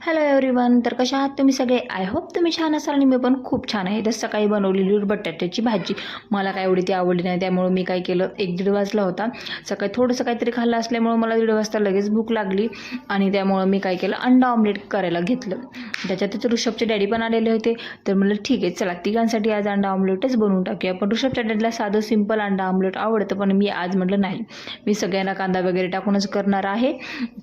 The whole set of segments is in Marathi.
Hello everyone. तर कशा आहात तुम्ही सगळे? आय होप तुम्ही छान असाल आणि मी पण खूप छान आहे. तर सकाळी बनवलेली बटाट्याची भाजी मला काय एवढी ती आवडली नाही, त्यामुळे मी काय केलं, 1-1:30 वाजला होता. सकाळी थोडंसं काहीतरी खाल्लं असल्यामुळे मला 1:30 वाजता लगेच भूक लागली आणि त्यामुळे मी काय केलं, अंडा ऑमलेट करायला घेतलं. त्याच्यातच ऋषभचे डॅडी पण आलेले होते. तर म्हणलं ठीक आहे, चला तिघांसाठी आज अंडा ऑमलेटच बनवून टाकूया. पण ऋषभच्या डॅडीला साधं सिंपल अंडा ऑमलेट आवडतं, पण मी आज म्हटलं नाही, मी सगळ्यांना कांदा वगैरे टाकूनच करणार आहे.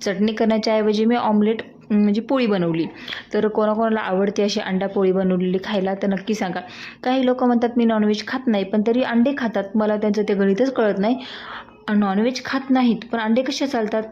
चटणी करण्याच्या ऐवजी मी ऑमलेट म्हणजे पोळी बनवली. तर कोणाकोणाला आवडते अशी अंडा पोळी बनवलेली खायला तर नक्की सांगा. काही लोक म्हणतात मी नॉनव्हेज खात नाही, पण तरी अंडे खातात. मला त्यांचं ते गणितच कळत नाही. नॉनव्हेज खात नाहीत पण अंडे कसे चालतात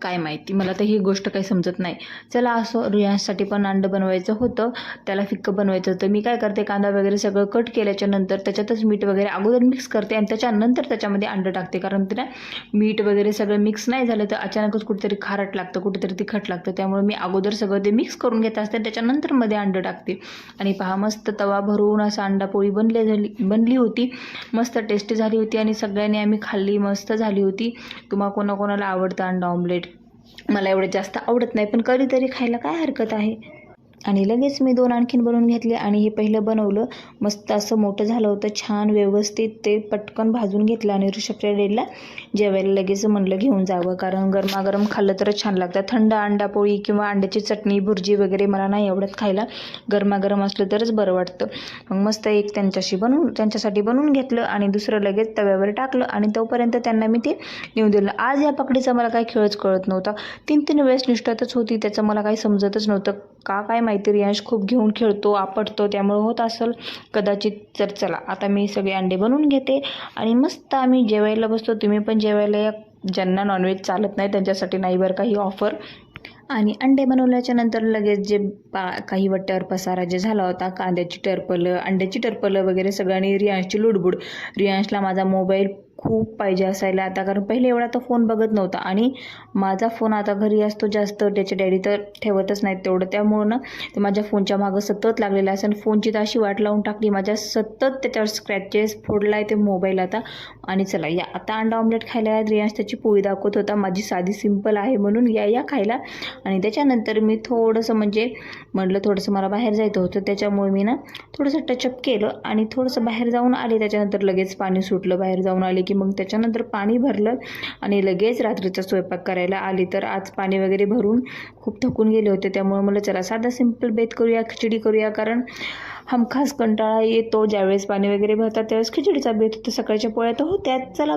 काय माहिती, मला तर ही गोष्ट काही समजत नाही. चला असं, रियांशसाठी पण अंडं बनवायचं होतं, त्याला फिक्कं बनवायचं होतं. मी काय करते, कांदा वगैरे सगळं कट केल्याच्या नंतर त्याच्यातच मीठ वगैरे अगोदर मिक्स करते आणि त्याच्यानंतर त्याच्यामध्ये अंडं टाकते. कारण ते ना मीठ वगैरे सगळं मिक्स नाही झालं तर अचानकच कुठेतरी खारट लागतं, कुठेतरी तिखट लागतं. त्यामुळे मी अगोदर सगळं ते मिक्स करून घेत असते, त्याच्यानंतर मध्ये अंडं टाकते. आणि पहा, मस्त तवा भरून असं अंडा पोळी बनली होती. मस्त टेस्टी झाली होती आणि सगळ्यांनी आम्ही खाल्ली, मस्त झाली होती. तुम्हाला कोणाकोणाला आवडतं अंडा ऑमलेट? मला एवढं जास्त आवडत नाही, पण कधीतरी खायला काय हरकत आहे. आणि लगेच मी 2 आणखीन बनवून घेतले आणि हे पहिलं बनवलं. मस्त असं मोठं झालं होतं, छान व्यवस्थित ते पटकन भाजून घेतलं आणि ऋषभच्या डॅडीला जेवायला लगेच म्हणलं घेऊन जावं, कारण गरमागरम खाल्लं तरच छान लागतं. थंड अंडा पोळी किंवा अंड्याची चटणी भुर्जी वगैरे मला नाही आवडत खायला, गरमागरम असलं तरच बरं वाटतं. मग मस्त एक त्यांच्यासाठी बनवून घेतलं आणि दुसरं लगेच तव्यावर टाकलं आणि तोपर्यंत त्यांना मी ते नेऊन दिलं. आज या पकडीचा मला काही खेळच कळत नव्हता. 3-3 वेळेस निष्ठातच होती, त्याचं मला काही समजतच नव्हतं का काय माहिती. रियांश खूप घेऊन खेळतो, आपटतो, त्यामुळे होत असेल कदाचित. तर चला, आता मी सगळे अंडे बनवून घेते आणि मस्त आम्ही जेवायला बसतो. तुम्ही पण जेवायला या. ज्यांना नॉनव्हेज चालत नाही त्यांच्यासाठी नाही बरं काही ऑफर. आणि अंडे बनवल्याच्या नंतर लगेच जे काही वट्ट्यावर पसारा जे झाला होता, कांद्याची टरपलं, अंड्याची टरपलं वगैरे सगळं, आणि रियांशची लुडबुड. रियांशला माझा मोबाईल खूप पाहिजे असायला आता, कारण पहिले एवढा तो फोन बघत नव्हता आणि माझा फोन आता घरी असतो जास्त, त्याचे डॅडी तर ठेवतच नाहीत तेवढं. त्यामुळं ना ते माझ्या फोनच्या मागं सतत लागलेलं असेल. फोनची तर अशी वाट लावून टाकली माझ्या, सतत त्याच्यावर स्क्रॅचेस फोडला आहे ते मोबाईल आता. आणि चला या, आता अंडा ऑमलेट खायला. रियांश त्याची पोळी दाखवत होता, माझी साधी सिंपल आहे म्हणून या खायला. आणि त्याच्यानंतर मी थोडंसं म्हटलं थोडंसं मला बाहेर जायचं होतं, त्याच्यामुळे मी ना थोडंसं टचअप केलं आणि थोडंसं बाहेर जाऊन आले. त्याच्यानंतर लगेच पाणी सुटलं, बाहेर जाऊन आले की मग त्याच्यानंतर पाणी भरलं आणि लगेच रात्रीचा स्वयंपाक करायला आली. तर आज पाणी वगैरे भरून खूप थकून गेले होते, त्यामुळे मला चला साधा सिंपल बेत करूया, खिचडी करूया. कारण हमखास कंटाळा येतो ज्यावेळेस पाणी वगैरे भरतात, त्यावेळेस खिचडीचा बेत होतो. सकाळच्या पोळ्या तर होत्याच. चला.